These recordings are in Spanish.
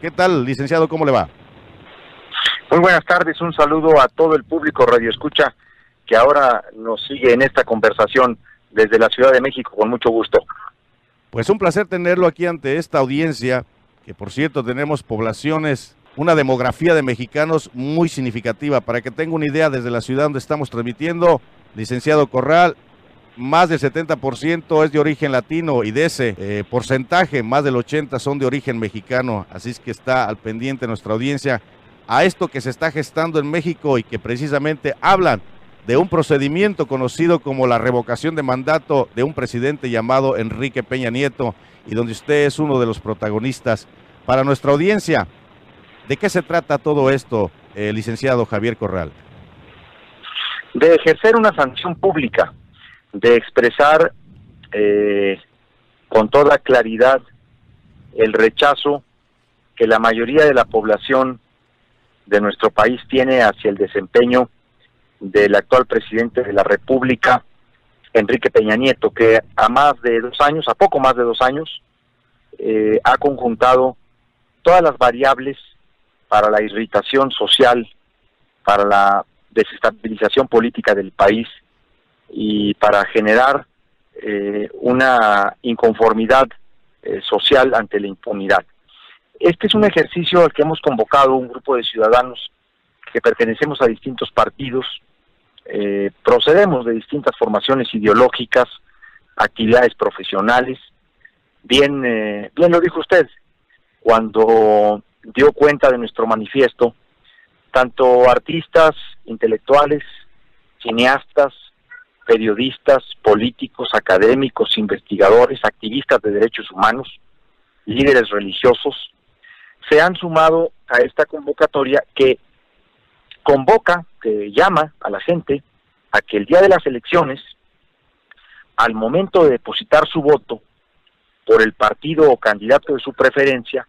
¿Qué tal, licenciado? ¿Cómo le va? Muy buenas tardes, un saludo a todo el público Radio Escucha que ahora nos sigue en esta conversación desde la Ciudad de México, con mucho gusto. Pues un placer tenerlo aquí ante esta audiencia, que por cierto tenemos poblaciones, una demografía de mexicanos muy significativa. Para que tenga una idea, desde la ciudad donde estamos transmitiendo, licenciado Corral, más del 70% es de origen latino y de ese porcentaje, más del 80% son de origen mexicano. Así es que está al pendiente nuestra audiencia a esto que se está gestando en México y que precisamente hablan de un procedimiento conocido como la revocación de mandato de un presidente llamado Enrique Peña Nieto, y donde usted es uno de los protagonistas. Para nuestra audiencia, ¿de qué se trata todo esto, licenciado Javier Corral? De ejercer una sanción pública, de expresar con toda claridad el rechazo que la mayoría de la población de nuestro país tiene hacia el desempeño del actual presidente de la República, Enrique Peña Nieto, que a poco más de 2 años, ha conjuntado todas las variables para la irritación social, para la desestabilización política del país y para generar una inconformidad social ante la impunidad. Este es un ejercicio al que hemos convocado un grupo de ciudadanos que pertenecemos a distintos partidos, procedemos de distintas formaciones ideológicas, actividades profesionales. Bien lo dijo usted, cuando dio cuenta de nuestro manifiesto, tanto artistas, intelectuales, cineastas, periodistas, políticos, académicos, investigadores, activistas de derechos humanos, líderes religiosos, se han sumado a esta convocatoria que llama a la gente a que el día de las elecciones, al momento de depositar su voto por el partido o candidato de su preferencia,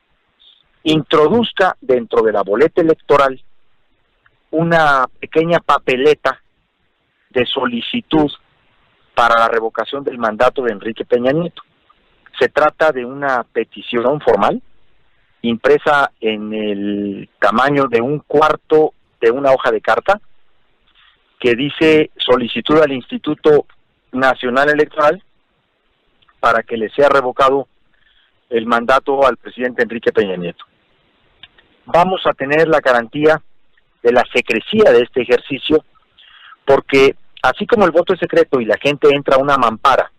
introduzca dentro de la boleta electoral una pequeña papeleta de solicitud para la revocación del mandato de Enrique Peña Nieto. Se trata de una petición formal, impresa en el tamaño de 1/4 de una hoja de carta, que dice: solicitud al Instituto Nacional Electoral para que le sea revocado el mandato al presidente Enrique Peña Nieto. Vamos a tener la garantía de la secrecía de este ejercicio, porque así como el voto es secreto y la gente entra a una mampara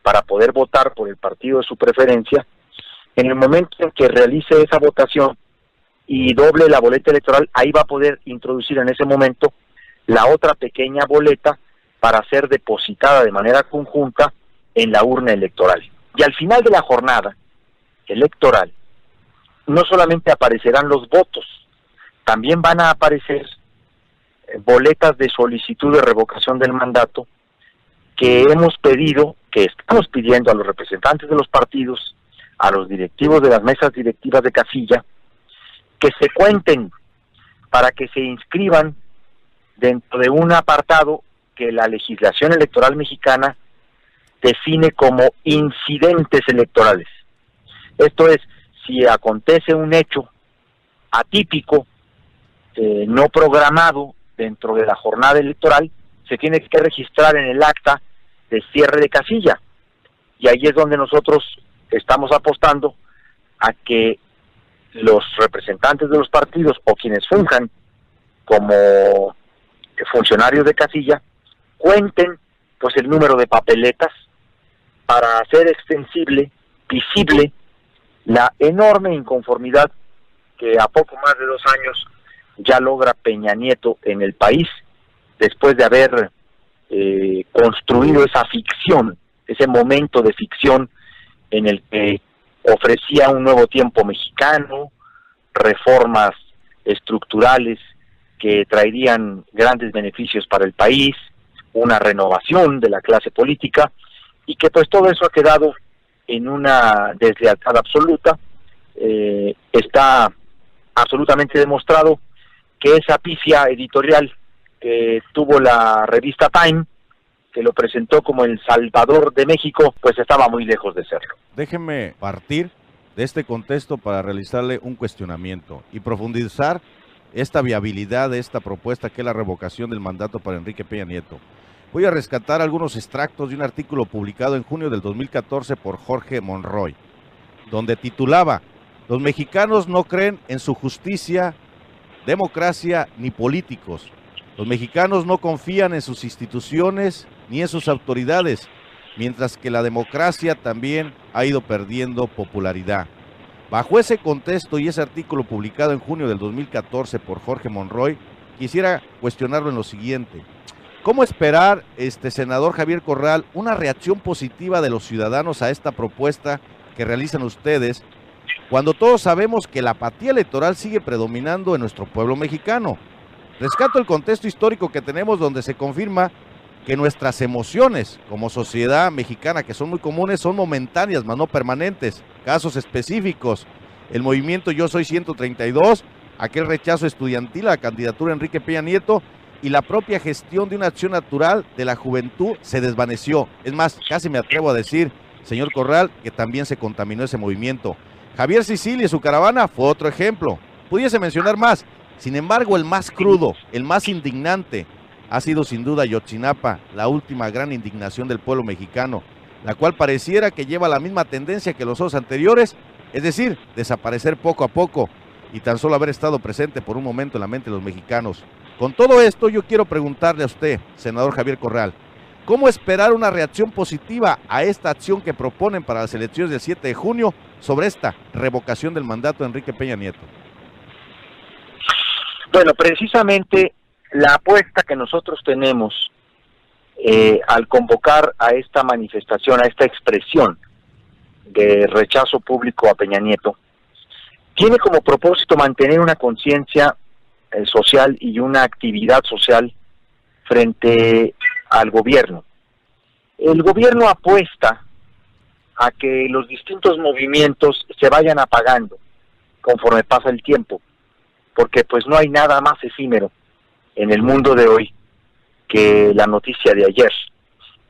para poder votar por el partido de su preferencia, en el momento en que realice esa votación y doble la boleta electoral, ahí va a poder introducir en ese momento la otra pequeña boleta para ser depositada de manera conjunta en la urna electoral. Y al final de la jornada electoral, no solamente aparecerán los votos, también van a aparecer boletas de solicitud de revocación del mandato que estamos pidiendo a los representantes de los partidos, a los directivos de las mesas directivas de casilla, que se cuenten para que se inscriban dentro de un apartado que la legislación electoral mexicana define como incidentes electorales. Esto es, si acontece un hecho atípico, no programado dentro de la jornada electoral, se tiene que registrar en el acta de cierre de casilla. Y ahí es donde nosotros estamos apostando a que los representantes de los partidos o quienes funjan como funcionarios de casilla cuenten pues el número de papeletas para hacer extensible, visible, la enorme inconformidad que a poco más de 2 años ya logra Peña Nieto en el país, después de haber construido esa ficción, ese momento de ficción en el que ofrecía un nuevo tiempo mexicano, reformas estructurales que traerían grandes beneficios para el país, una renovación de la clase política, y que pues todo eso ha quedado en una deslealtad absoluta. Está absolutamente demostrado que esa pifia editorial que tuvo la revista Time, que lo presentó como el Salvador de México, pues estaba muy lejos de serlo. Déjeme partir de este contexto para realizarle un cuestionamiento y profundizar esta viabilidad de esta propuesta que es la revocación del mandato para Enrique Peña Nieto. Voy a rescatar algunos extractos de un artículo publicado en junio del 2014 por Jorge Monroy, donde titulaba: "Los mexicanos no creen en su justicia, democracia ni políticos. Los mexicanos no confían en sus instituciones ni en sus autoridades, mientras que la democracia también ha ido perdiendo popularidad". Bajo ese contexto y ese artículo publicado en junio del 2014 por Jorge Monroy, quisiera cuestionarlo en lo siguiente. ¿Cómo esperar, senador Javier Corral, una reacción positiva de los ciudadanos a esta propuesta que realizan ustedes, cuando todos sabemos que la apatía electoral sigue predominando en nuestro pueblo mexicano? Rescato el contexto histórico que tenemos, donde se confirma que nuestras emociones como sociedad mexicana, que son muy comunes, son momentáneas, mas no permanentes. Casos específicos: el movimiento Yo Soy 132, aquel rechazo estudiantil a la candidatura de Enrique Peña Nieto, y la propia gestión de una acción natural de la juventud se desvaneció. Es más, casi me atrevo a decir, señor Corral, que también se contaminó ese movimiento. Javier Sicilia y su caravana fue otro ejemplo. Pudiese mencionar más. Sin embargo, el más crudo, el más indignante, ha sido sin duda Ayotzinapa, la última gran indignación del pueblo mexicano, la cual pareciera que lleva la misma tendencia que los dos anteriores, es decir, desaparecer poco a poco y tan solo haber estado presente por un momento en la mente de los mexicanos. Con todo esto, yo quiero preguntarle a usted, senador Javier Corral, ¿cómo esperar una reacción positiva a esta acción que proponen para las elecciones del 7 de junio sobre esta revocación del mandato de Enrique Peña Nieto? Bueno, precisamente la apuesta que nosotros tenemos al convocar a esta manifestación, a esta expresión de rechazo público a Peña Nieto, tiene como propósito mantener una conciencia social y una actividad social frente al gobierno. El gobierno apuesta a que los distintos movimientos se vayan apagando conforme pasa el tiempo, porque pues no hay nada más efímero en el mundo de hoy que la noticia de ayer,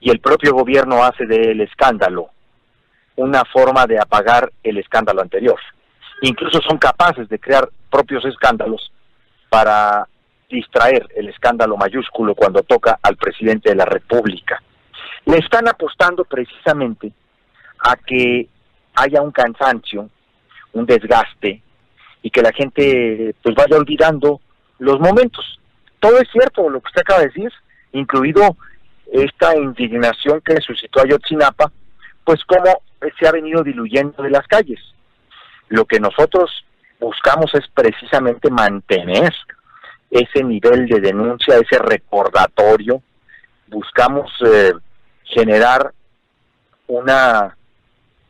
y el propio gobierno hace del escándalo una forma de apagar el escándalo anterior. Incluso son capaces de crear propios escándalos para distraer el escándalo mayúsculo cuando toca al presidente de la República. Le están apostando precisamente a que haya un cansancio, un desgaste, y que la gente pues vaya olvidando los momentos. Todo es cierto lo que usted acaba de decir, incluido esta indignación que suscitó Ayotzinapa, pues cómo se ha venido diluyendo de las calles. Lo que nosotros buscamos es precisamente mantener ese nivel de denuncia, ese recordatorio. Buscamos generar una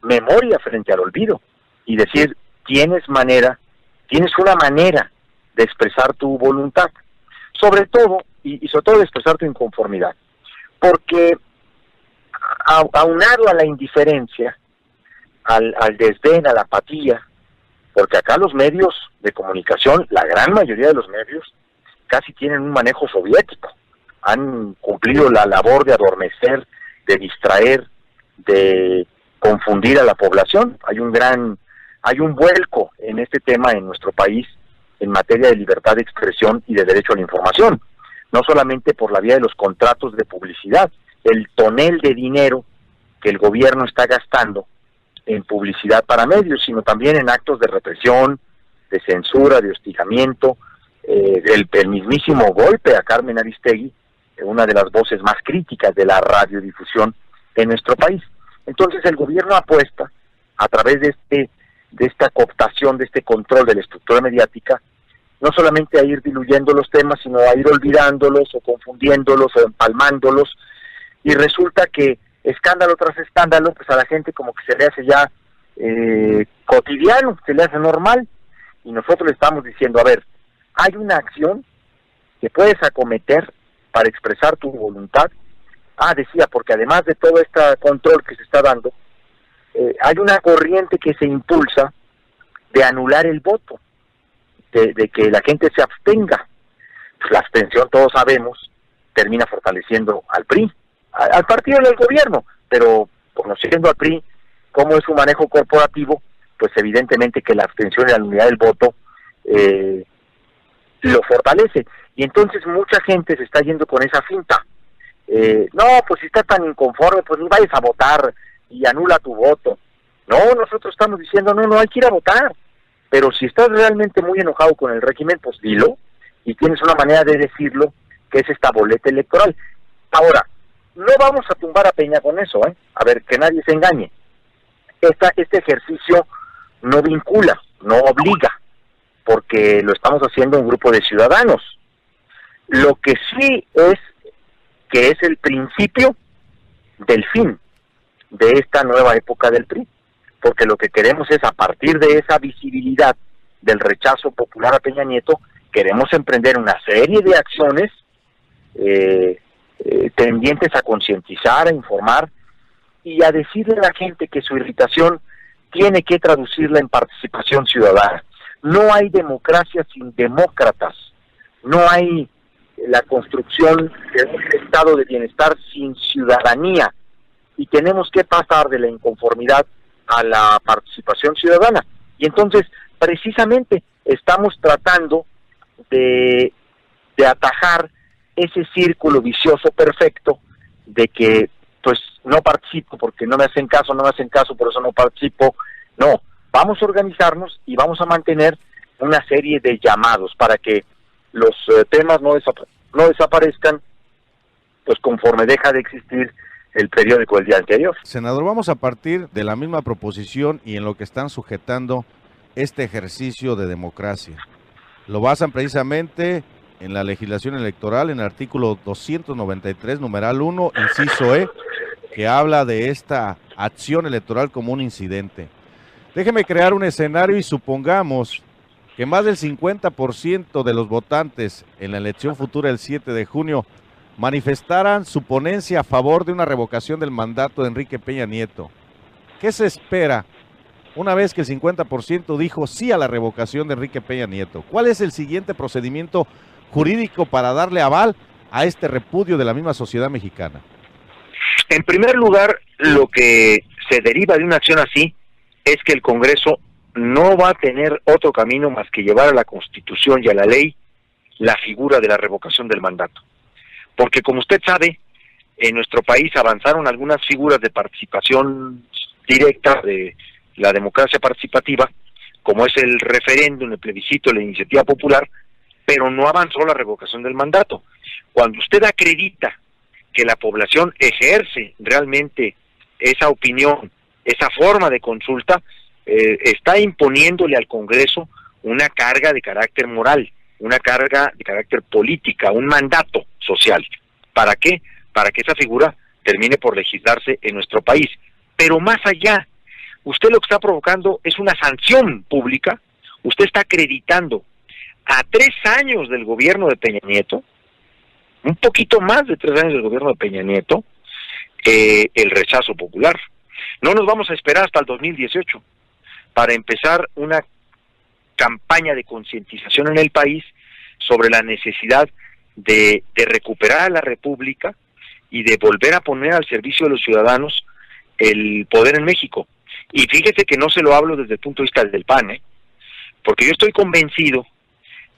memoria frente al olvido y decir, tienes una manera de expresar tu voluntad, sobre todo, y sobre todo de expresar tu inconformidad, porque aunado a la indiferencia, al desdén, a la apatía, porque acá los medios de comunicación, la gran mayoría de los medios, casi tienen un manejo soviético, han cumplido la labor de adormecer, de distraer, de confundir a la población. Hay un vuelco en este tema en nuestro país en materia de libertad de expresión y de derecho a la información, no solamente por la vía de los contratos de publicidad, el tonel de dinero que el gobierno está gastando en publicidad para medios, sino también en actos de represión, de censura, de hostigamiento, el mismísimo golpe a Carmen Aristegui, una de las voces más críticas de la radiodifusión en nuestro país. Entonces el gobierno apuesta, a través de esta cooptación, de este control de la estructura mediática, no solamente a ir diluyendo los temas, sino a ir olvidándolos o confundiéndolos o empalmándolos, y resulta que escándalo tras escándalo, pues a la gente como que se le hace ya cotidiano, se le hace normal, y nosotros le estamos diciendo, a ver, hay una acción que puedes acometer para expresar tu voluntad. Decía, porque además de todo este control que se está dando, hay una corriente que se impulsa de anular el voto, de que la gente se abstenga. Pues la abstención, todos sabemos, termina fortaleciendo al PRI, al partido del gobierno, pero conociendo al PRI, cómo es su manejo corporativo, pues evidentemente que la abstención y la nulidad del voto lo fortalece. Y entonces mucha gente se está yendo con esa finta. No, pues si estás tan inconforme, pues ni vayas a votar y anula tu voto. No, nosotros estamos diciendo, no, hay que ir a votar. Pero si estás realmente muy enojado con el régimen, pues dilo, y tienes una manera de decirlo, que es esta boleta electoral. Ahora, no vamos a tumbar a Peña con eso, a ver, que nadie se engañe. Este ejercicio no vincula, no obliga, porque lo estamos haciendo un grupo de ciudadanos. Lo que sí es que es el principio del fin de esta nueva época del PRI, porque lo que queremos es, a partir de esa visibilidad del rechazo popular a Peña Nieto, queremos emprender una serie de acciones tendientes a concientizar, a informar y a decirle a la gente que su irritación tiene que traducirla en participación ciudadana. No hay democracia sin demócratas, no hay la construcción de un estado de bienestar sin ciudadanía, y tenemos que pasar de la inconformidad a la participación ciudadana. Y entonces, precisamente, estamos tratando de atajar ese círculo vicioso perfecto de que, pues, no participo porque no me hacen caso, por eso no participo. No, vamos a organizarnos y vamos a mantener una serie de llamados para que los temas no desaparezcan, pues conforme deja de existir el periódico del día anterior. Senador, vamos a partir de la misma proposición y en lo que están sujetando este ejercicio de democracia. Lo basan precisamente en la legislación electoral, en el artículo 293, numeral 1, inciso E, que habla de esta acción electoral como un incidente. Déjeme crear un escenario y supongamos que más del 50% de los votantes en la elección futura del 7 de junio manifestaran su ponencia a favor de una revocación del mandato de Enrique Peña Nieto. ¿Qué se espera una vez que el 50% dijo sí a la revocación de Enrique Peña Nieto? ¿Cuál es el siguiente procedimiento jurídico para darle aval a este repudio de la misma sociedad mexicana? En primer lugar, lo que se deriva de una acción así es que el Congreso no va a tener otro camino más que llevar a la Constitución y a la ley la figura de la revocación del mandato. Porque, como usted sabe, en nuestro país avanzaron algunas figuras de participación directa de la democracia participativa, como es el referéndum, el plebiscito, la iniciativa popular, pero no avanzó la revocación del mandato. Cuando usted acredita que la población ejerce realmente esa opinión, esa forma de consulta, está imponiéndole al Congreso una carga de carácter moral, una carga de carácter política, un mandato social. ¿Para qué? Para que esa figura termine por legislarse en nuestro país. Pero más allá, usted lo que está provocando es una sanción pública. Usted está acreditando a 3 años del gobierno de Peña Nieto, un poquito más de 3 años del gobierno de Peña Nieto, el rechazo popular. No nos vamos a esperar hasta el 2018 para empezar una campaña de concientización en el país sobre la necesidad de recuperar a la República y de volver a poner al servicio de los ciudadanos el poder en México. Y fíjese que no se lo hablo desde el punto de vista del PAN, porque yo estoy convencido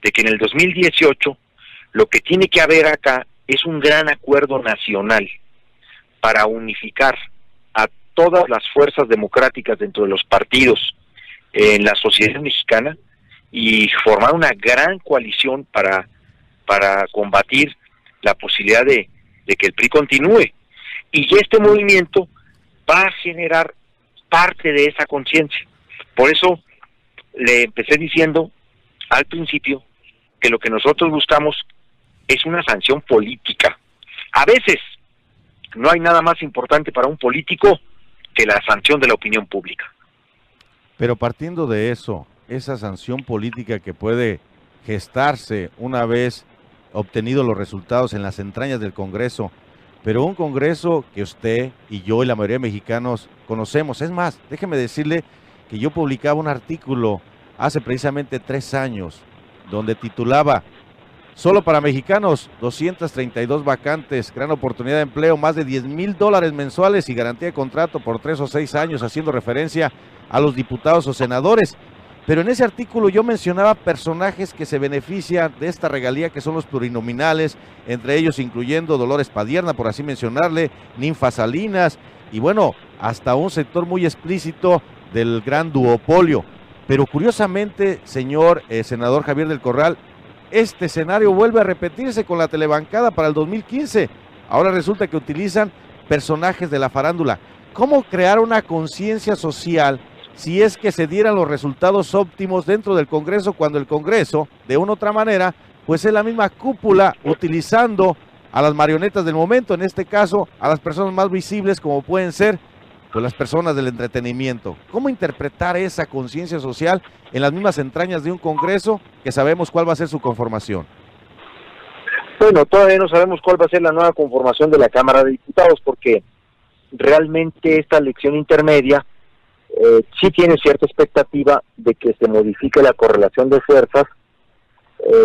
de que en el 2018 lo que tiene que haber acá es un gran acuerdo nacional para unificar a todas las fuerzas democráticas dentro de los partidos en la sociedad mexicana y formar una gran coalición para combatir la posibilidad de que el PRI continúe. Y este movimiento va a generar parte de esa conciencia. Por eso le empecé diciendo al principio que lo que nosotros buscamos es una sanción política. A veces no hay nada más importante para un político que la sanción de la opinión pública. Pero partiendo de eso, esa sanción política que puede gestarse una vez obtenidos los resultados en las entrañas del Congreso, pero un Congreso que usted y yo y la mayoría de mexicanos conocemos. Es más, déjeme decirle que yo publicaba un artículo hace precisamente 3 años, donde titulaba: solo para mexicanos, 232 vacantes, gran oportunidad de empleo, más de $10,000 mensuales y garantía de contrato por 3 o 6 años, haciendo referencia a los diputados o senadores. Pero en ese artículo yo mencionaba personajes que se benefician de esta regalía, que son los plurinominales, entre ellos incluyendo Dolores Padierna, por así mencionarle, Ninfa Salinas, y bueno, hasta un sector muy explícito del gran duopolio. Pero curiosamente, señor senador Javier del Corral, este escenario vuelve a repetirse con la telebancada para el 2015. Ahora resulta que utilizan personajes de la farándula. ¿Cómo crear una conciencia social si es que se dieran los resultados óptimos dentro del Congreso, cuando el Congreso, de una u otra manera, pues es la misma cúpula utilizando a las marionetas del momento, en este caso a las personas más visibles como pueden ser pues las personas del entretenimiento? ¿Cómo interpretar esa conciencia social en las mismas entrañas de un Congreso que sabemos cuál va a ser su conformación? Bueno, todavía no sabemos cuál va a ser la nueva conformación de la Cámara de Diputados, porque realmente esta elección intermedia sí tiene cierta expectativa de que se modifique la correlación de fuerzas,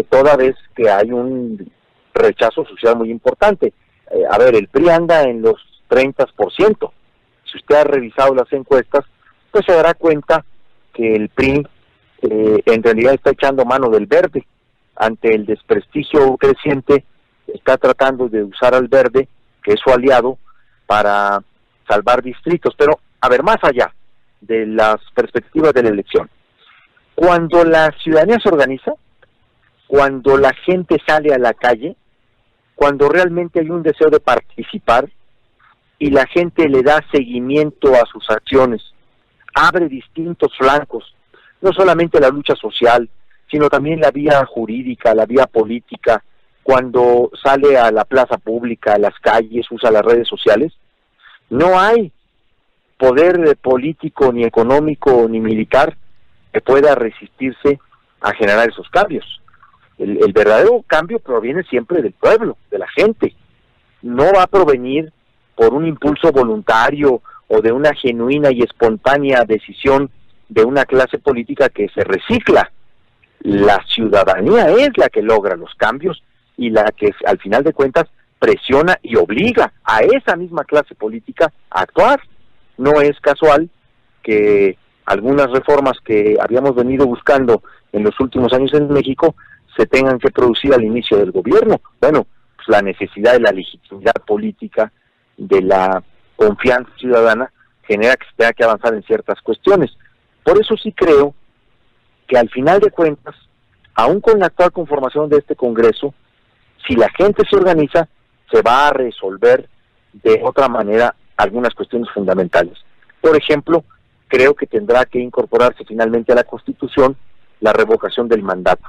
toda vez que hay un rechazo social muy importante. A ver, el PRI anda en los 30%. Si usted ha revisado las encuestas, pues se dará cuenta que el PRI en realidad está echando mano del verde. Ante el desprestigio creciente, está tratando de usar al verde, que es su aliado, para salvar distritos. Pero, a ver, más allá de las perspectivas de la elección, cuando la ciudadanía se organiza, cuando la gente sale a la calle, cuando realmente hay un deseo de participar y la gente le da seguimiento a sus acciones, abre distintos flancos, no solamente la lucha social, sino también la vía jurídica, la vía política, cuando sale a la plaza pública, a las calles, usa las redes sociales, no hay poder político, ni económico, ni militar que pueda resistirse a generar esos cambios. El verdadero cambio proviene siempre del pueblo, de la gente. No va a provenir por un impulso voluntario o de una genuina y espontánea decisión de una clase política que se recicla. La ciudadanía es la que logra los cambios y la que al final de cuentas presiona y obliga a esa misma clase política a actuar. No es casual que algunas reformas que habíamos venido buscando en los últimos años en México se tengan que producir al inicio del gobierno. Bueno, pues la necesidad de la legitimidad política, de la confianza ciudadana, genera que se tenga que avanzar en ciertas cuestiones. Por eso sí creo que al final de cuentas, aún con la actual conformación de este Congreso, si la gente se organiza, se va a resolver de otra manera algunas cuestiones fundamentales. Por ejemplo, creo que tendrá que incorporarse finalmente a la Constitución la revocación del mandato.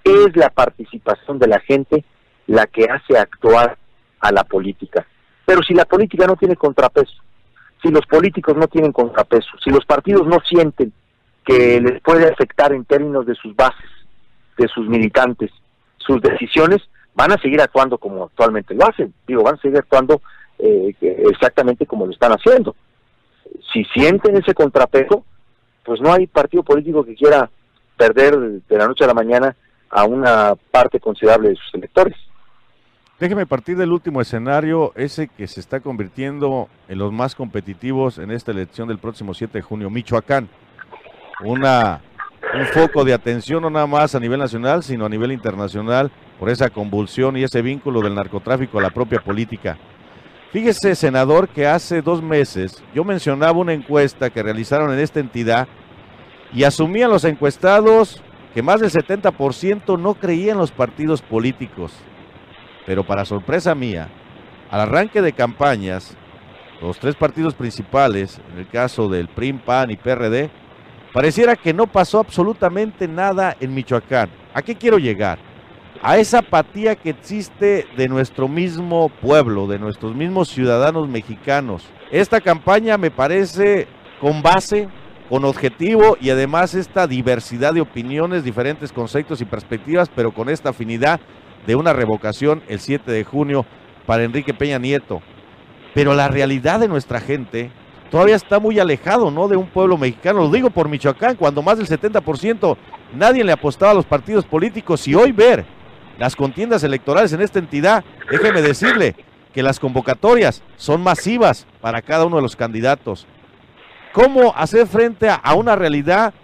Es la participación de la gente la que hace actuar a la política. Pero si la política no tiene contrapeso, si los políticos no tienen contrapeso, si los partidos no sienten que les puede afectar en términos de sus bases, de sus militantes, sus decisiones, van a seguir actuando como actualmente lo hacen. Van a seguir actuando exactamente como lo están haciendo. Si sienten ese contrapeso, pues no hay partido político que quiera perder de la noche a la mañana a una parte considerable de sus electores. Déjeme partir del último escenario, ese que se está convirtiendo en los más competitivos en esta elección del próximo 7 de junio, Michoacán. Un foco de atención no nada más a nivel nacional, sino a nivel internacional, por esa convulsión y ese vínculo del narcotráfico a la propia política. Fíjese, senador, que hace 2 meses yo mencionaba una encuesta que realizaron en esta entidad y asumían los encuestados que más del 70% no creían los partidos políticos. Pero para sorpresa mía, al arranque de campañas, los 3 partidos principales, en el caso del PRI, PAN y PRD, pareciera que no pasó absolutamente nada en Michoacán. ¿A qué quiero llegar? A esa apatía que existe de nuestro mismo pueblo, de nuestros mismos ciudadanos mexicanos. Esta campaña me parece con base, con objetivo y además esta diversidad de opiniones, diferentes conceptos y perspectivas, pero con esta afinidad de una revocación el 7 de junio para Enrique Peña Nieto. Pero la realidad de nuestra gente todavía está muy alejado, ¿no?, de un pueblo mexicano. Lo digo por Michoacán, cuando más del 70% nadie le apostaba a los partidos políticos, y hoy ver las contiendas electorales en esta entidad, déjeme decirle que las convocatorias son masivas para cada uno de los candidatos. ¿Cómo hacer frente a una realidad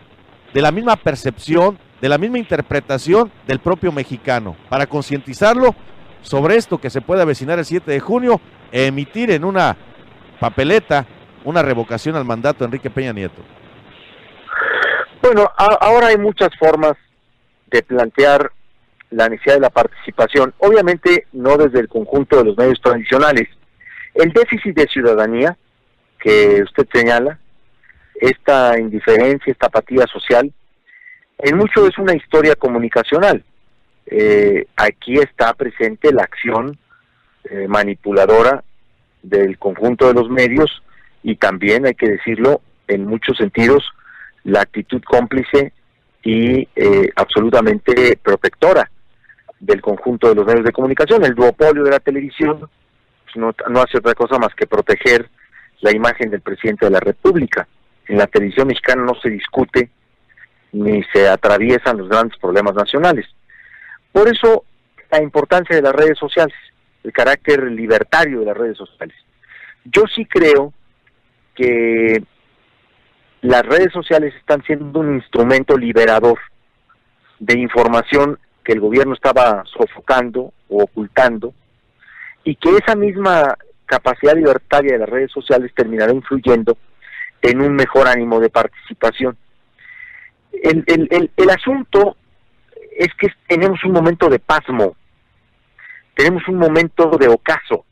de la misma percepción, de la misma interpretación del propio mexicano, para concientizarlo sobre esto que se puede avecinar el 7 de junio, e emitir en una papeleta una revocación al mandato de Enrique Peña Nieto? Bueno, ahora hay muchas formas de plantear la necesidad de la participación, obviamente no desde el conjunto de los medios tradicionales. El déficit de ciudadanía que usted señala, esta indiferencia, esta apatía social, en mucho es una historia comunicacional. Aquí está presente la acción manipuladora del conjunto de los medios y también, hay que decirlo, en muchos sentidos, la actitud cómplice y absolutamente protectora del conjunto de los medios de comunicación. El duopolio de la televisión pues, no hace otra cosa más que proteger la imagen del presidente de la República. En la televisión mexicana no se discute ni se atraviesan los grandes problemas nacionales. Por eso, la importancia de las redes sociales, el carácter libertario de las redes sociales. Yo sí creo que las redes sociales están siendo un instrumento liberador de información que el gobierno estaba sofocando o ocultando, y que esa misma capacidad libertaria de las redes sociales terminará influyendo en un mejor ánimo de participación. El asunto es que tenemos un momento de pasmo, tenemos un momento de ocaso.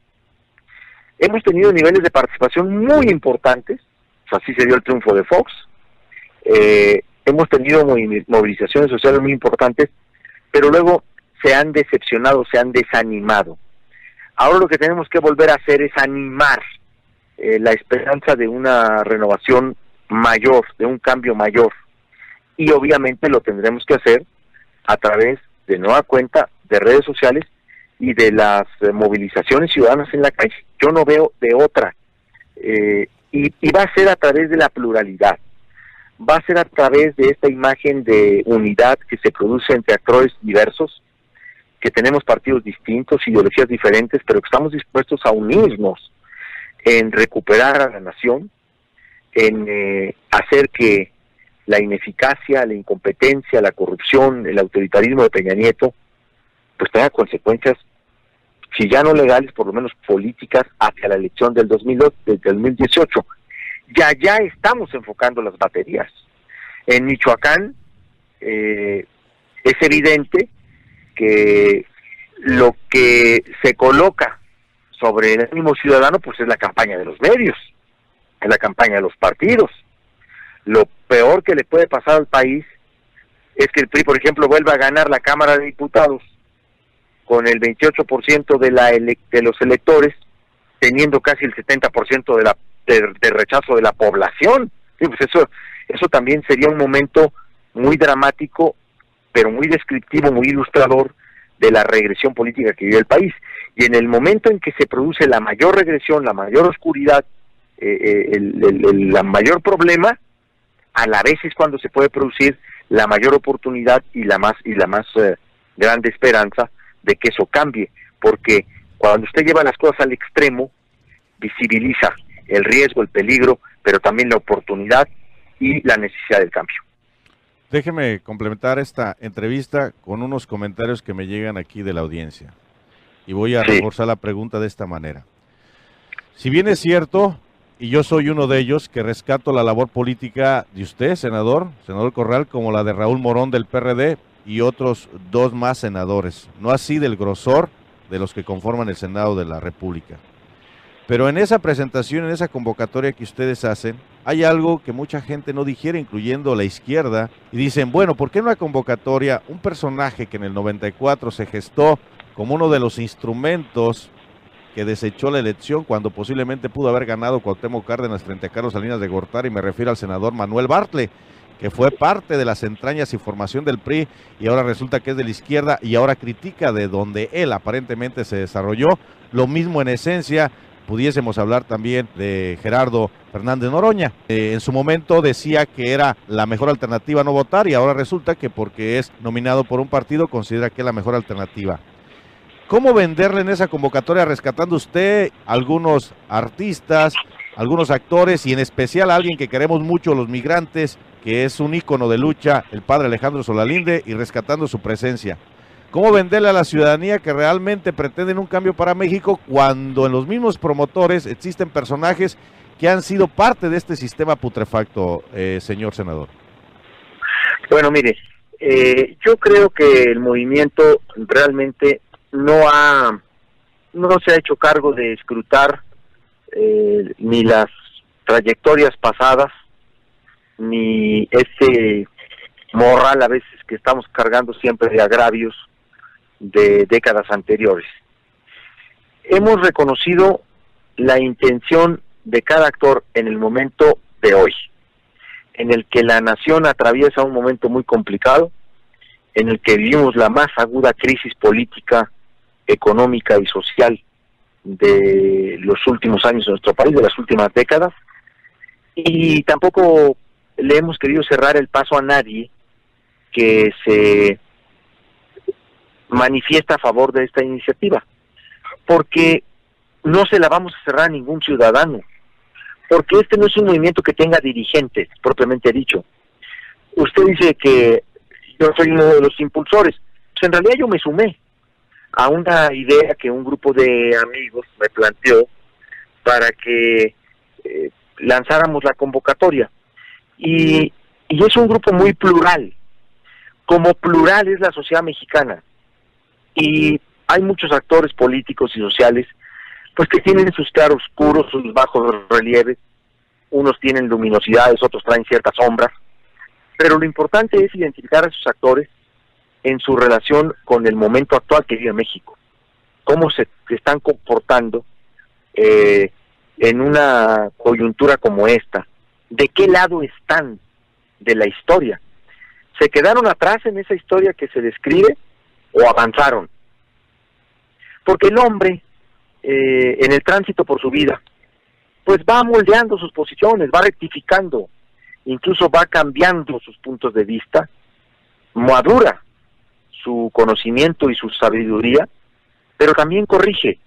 Hemos tenido niveles de participación muy importantes, así se dio el triunfo de Fox, hemos tenido movilizaciones sociales muy importantes, pero luego se han decepcionado, se han desanimado. Ahora lo que tenemos que volver a hacer es animar la esperanza de una renovación mayor, de un cambio mayor, y obviamente lo tendremos que hacer a través de nueva cuenta de redes sociales y de las movilizaciones ciudadanas en la calle. Yo no veo de otra, y va a ser a través de la pluralidad, va a ser a través de esta imagen de unidad que se produce entre actores diversos, que tenemos partidos distintos, ideologías diferentes, pero que estamos dispuestos a unirnos en recuperar a la nación, en hacer que la ineficacia, la incompetencia, la corrupción, el autoritarismo de Peña Nieto, pues tenga consecuencias, si ya no legales, por lo menos políticas, hacia la elección del 2018. Ya estamos enfocando las baterías. En Michoacán es evidente que lo que se coloca sobre el ánimo ciudadano pues es la campaña de los medios, es la campaña de los partidos. Lo peor que le puede pasar al país es que el PRI, por ejemplo, vuelva a ganar la Cámara de Diputados con el 28% de los electores, teniendo casi el 70% de rechazo de la población. Sí, pues eso también sería un momento muy dramático, pero muy descriptivo, muy ilustrador de la regresión política que vive el país. Y en el momento en que se produce la mayor regresión, la mayor oscuridad, la mayor problema, a la vez es cuando se puede producir la mayor oportunidad y la más grande esperanza de que eso cambie, porque cuando usted lleva las cosas al extremo, visibiliza el riesgo, el peligro, pero también la oportunidad y la necesidad del cambio. Déjeme complementar esta entrevista con unos comentarios que me llegan aquí de la audiencia. Y voy a reforzar la pregunta de esta manera. Si bien es cierto, y yo soy uno de ellos, que rescato la labor política de usted, senador Corral, como la de Raúl Morón del PRD y otros dos más senadores, no así del grosor de los que conforman el Senado de la República. Pero en esa presentación, en esa convocatoria que ustedes hacen, hay algo que mucha gente no digiere, incluyendo la izquierda, y dicen, bueno, ¿por qué en una convocatoria un personaje que en el 94 se gestó como uno de los instrumentos que desechó la elección cuando posiblemente pudo haber ganado Cuauhtémoc Cárdenas frente a Carlos Salinas de Gortari, y me refiero al senador Manuel Bartlett, que fue parte de las entrañas y formación del PRI y ahora resulta que es de la izquierda y ahora critica de donde él aparentemente se desarrolló? Lo mismo en esencia pudiésemos hablar también de Gerardo Fernández Noroña. En su momento decía que era la mejor alternativa no votar y ahora resulta que porque es nominado por un partido considera que es la mejor alternativa. ¿Cómo venderle en esa convocatoria, rescatando usted algunos artistas, algunos actores y en especial a alguien que queremos mucho, los migrantes, que es un ícono de lucha, el padre Alejandro Solalinde, y rescatando su presencia. ¿Cómo venderle a la ciudadanía que realmente pretenden un cambio para México cuando en los mismos promotores existen personajes que han sido parte de este sistema putrefacto, señor senador? Bueno, mire, yo creo que el movimiento realmente no se ha hecho cargo de escrutar ni las trayectorias pasadas, ni ese morral a veces que estamos cargando siempre de agravios de décadas anteriores. Hemos reconocido la intención de cada actor en el momento de hoy, en el que la nación atraviesa un momento muy complicado, en el que vivimos la más aguda crisis política, económica y social de los últimos años de nuestro país, de las últimas décadas, y tampoco le hemos querido cerrar el paso a nadie que se manifiesta a favor de esta iniciativa, porque no se la vamos a cerrar a ningún ciudadano, porque este no es un movimiento que tenga dirigentes, propiamente dicho. Usted dice que yo soy uno de los impulsores, pues en realidad yo me sumé a una idea que un grupo de amigos me planteó para que lanzáramos la convocatoria, y es un grupo muy plural, como plural es la sociedad mexicana, y hay muchos actores políticos y sociales pues que tienen sus claroscuros, sus bajos relieves, unos tienen luminosidades, otros traen ciertas sombras, pero lo importante es identificar a esos actores en su relación con el momento actual que vive México, cómo se están comportando en una coyuntura como esta, de qué lado están de la historia, se quedaron atrás en esa historia que se describe o avanzaron, porque el hombre en el tránsito por su vida pues va moldeando sus posiciones, va rectificando, incluso va cambiando sus puntos de vista, madura su conocimiento y su sabiduría, pero también corrige,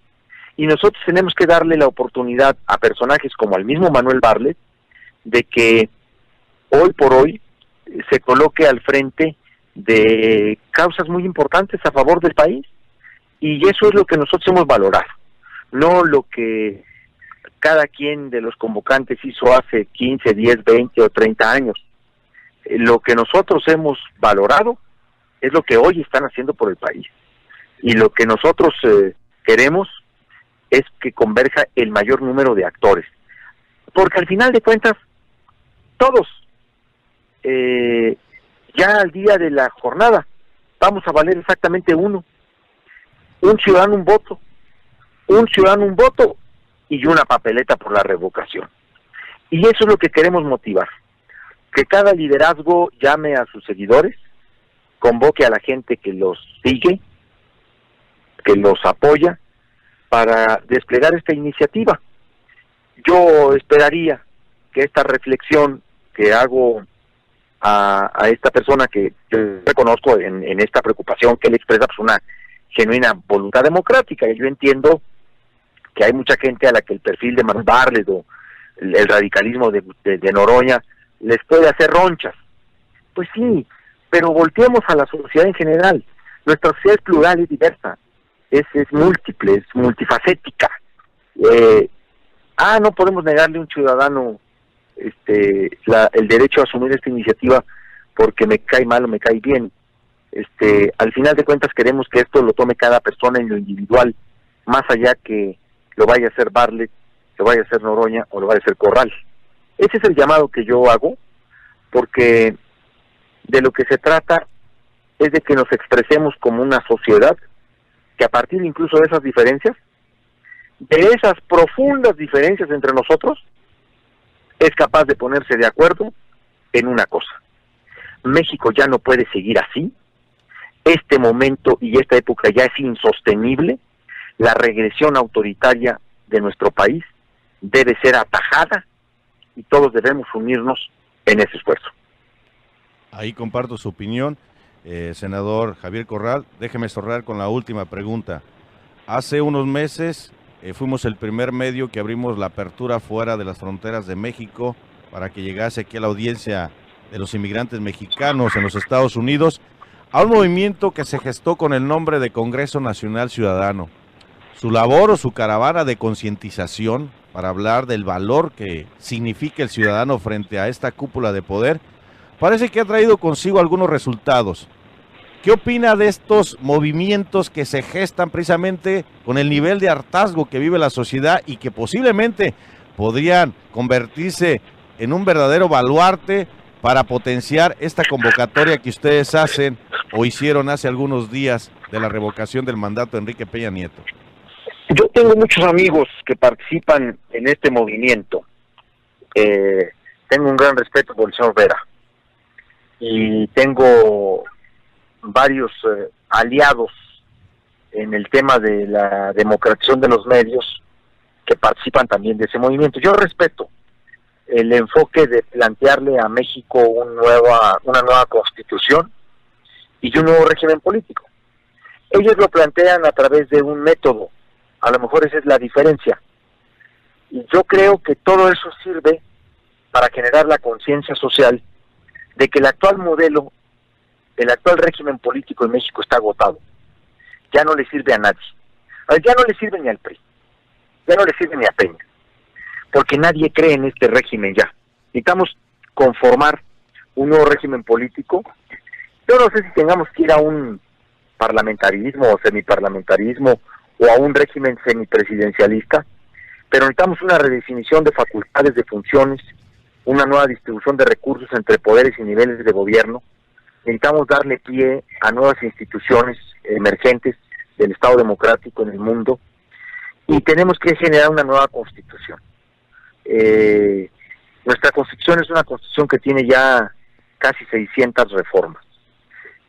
y nosotros tenemos que darle la oportunidad a personajes como al mismo Manuel Bartlett de que hoy por hoy se coloque al frente de causas muy importantes a favor del país, y eso es lo que nosotros hemos valorado, no lo que cada quien de los convocantes hizo hace 15, 10, 20 o 30 años. Lo que nosotros hemos valorado es lo que hoy están haciendo por el país, y lo que nosotros queremos es que converja el mayor número de actores, porque al final de cuentas todos ya al día de la jornada vamos a valer exactamente un ciudadano un voto, y una papeleta por la revocación. Y eso es lo que queremos motivar, que cada liderazgo llame a sus seguidores, convoque a la gente que los sigue, que los apoya, para desplegar esta iniciativa. Yo esperaría que esta reflexión que hago a esta persona, que yo reconozco en esta preocupación que él expresa, pues una genuina voluntad democrática, y yo entiendo que hay mucha gente a la que el perfil de Manuel Bartlett o el radicalismo de Noroña les puede hacer ronchas. Pues sí, pero volteemos a la sociedad en general. Nuestra sociedad es plural, es diversa, es múltiple, es multifacética. No podemos negarle a un ciudadano el derecho a asumir esta iniciativa porque me cae mal o me cae bien. Al final de cuentas queremos que esto lo tome cada persona en lo individual, más allá que lo vaya a hacer Bartlett, lo vaya a hacer Noroña o lo vaya a hacer Corral. Ese es el llamado que yo hago, porque de lo que se trata es de que nos expresemos como una sociedad que, a partir incluso de esas diferencias, de esas profundas diferencias entre nosotros, es capaz de ponerse de acuerdo en una cosa: México ya no puede seguir así, este momento y esta época ya es insostenible, la regresión autoritaria de nuestro país debe ser atajada y todos debemos unirnos en ese esfuerzo. Ahí comparto su opinión, senador Javier Corral. Déjeme cerrar con la última pregunta. Hace unos meses fuimos el primer medio que abrimos la apertura fuera de las fronteras de México para que llegase aquí a la audiencia de los inmigrantes mexicanos en los Estados Unidos, a un movimiento que se gestó con el nombre de Congreso Nacional Ciudadano. Su labor o su caravana de concientización para hablar del valor que significa el ciudadano frente a esta cúpula de poder, parece que ha traído consigo algunos resultados. ¿Qué opina de estos movimientos que se gestan precisamente con el nivel de hartazgo que vive la sociedad y que posiblemente podrían convertirse en un verdadero baluarte para potenciar esta convocatoria que ustedes hacen o hicieron hace algunos días de la revocación del mandato de Enrique Peña Nieto? Yo tengo muchos amigos que participan en este movimiento. Tengo un gran respeto por el señor Vera y tengo varios aliados en el tema de la democratización de los medios que participan también de ese movimiento. Yo respeto el enfoque de plantearle a México una nueva constitución y un nuevo régimen político. Ellos lo plantean a través de un método, a lo mejor esa es la diferencia. Y yo creo que todo eso sirve para generar la conciencia social de que el actual modelo, el actual régimen político en México está agotado. Ya no le sirve a nadie. Ya no le sirve ni al PRI, ya no le sirve ni a Peña, porque nadie cree en este régimen ya. Necesitamos conformar un nuevo régimen político. Yo no sé si tengamos que ir a un parlamentarismo o semiparlamentarismo o a un régimen semipresidencialista, pero necesitamos una redefinición de facultades, de funciones, una nueva distribución de recursos entre poderes y niveles de gobierno. Necesitamos darle pie a nuevas instituciones emergentes del Estado democrático en el mundo y tenemos que generar una nueva constitución. Nuestra constitución es una constitución que tiene ya casi 600 reformas.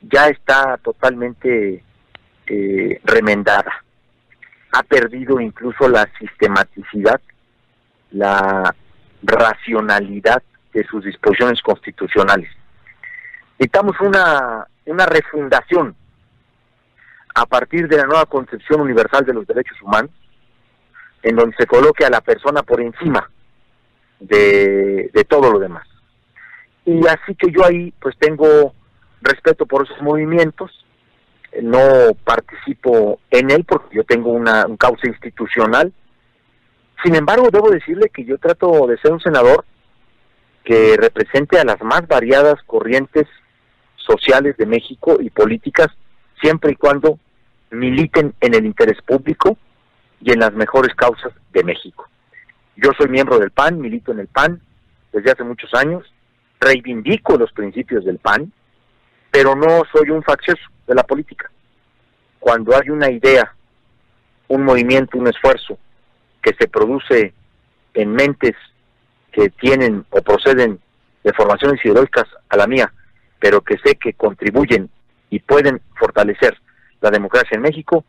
Ya está totalmente remendada. Ha perdido incluso la sistematicidad, la racionalidad de sus disposiciones constitucionales. Necesitamos una refundación a partir de la nueva concepción universal de los derechos humanos, en donde se coloque a la persona por encima de todo lo demás. Y así que yo ahí pues tengo respeto por esos movimientos. No participo en él porque yo tengo un cauce institucional. Sin embargo, debo decirle que yo trato de ser un senador que represente a las más variadas corrientes sociales de México y políticas, siempre y cuando militen en el interés público y en las mejores causas de México. Yo soy miembro del PAN, milito en el PAN desde hace muchos años, reivindico los principios del PAN, pero no soy un faccioso de la política. Cuando hay una idea, un movimiento, un esfuerzo que se produce en mentes que tienen o proceden de formaciones ideológicas a la mía, pero que sé que contribuyen y pueden fortalecer la democracia en México,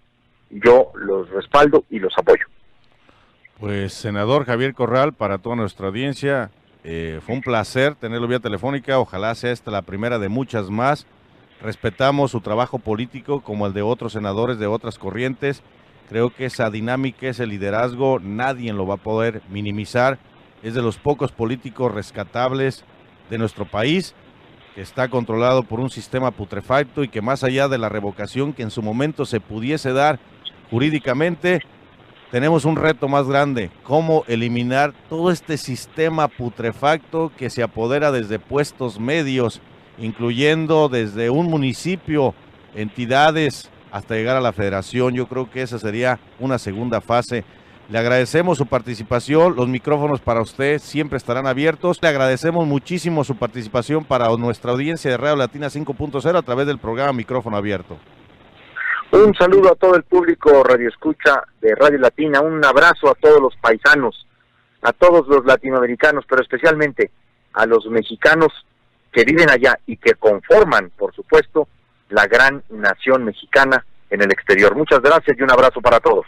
yo los respaldo y los apoyo. Pues, senador Javier Corral, para toda nuestra audiencia, fue un placer tenerlo vía telefónica. Ojalá sea esta la primera de muchas más. Respetamos su trabajo político como el de otros senadores de otras corrientes. Creo que esa dinámica, ese liderazgo, nadie lo va a poder minimizar. Es de los pocos políticos rescatables de nuestro país, que está controlado por un sistema putrefacto y que más allá de la revocación que en su momento se pudiese dar jurídicamente, tenemos un reto más grande: cómo eliminar todo este sistema putrefacto que se apodera desde puestos medios, incluyendo desde un municipio, entidades, hasta llegar a la federación. Yo creo que esa sería una segunda fase. Le agradecemos su participación, los micrófonos para usted siempre estarán abiertos. Le agradecemos muchísimo su participación para nuestra audiencia de Radio Latina 5.0 a través del programa Micrófono Abierto. Un saludo a todo el público radioescucha de Radio Latina, un abrazo a todos los paisanos, a todos los latinoamericanos, pero especialmente a los mexicanos que viven allá y que conforman, por supuesto, la gran nación mexicana en el exterior. Muchas gracias y un abrazo para todos.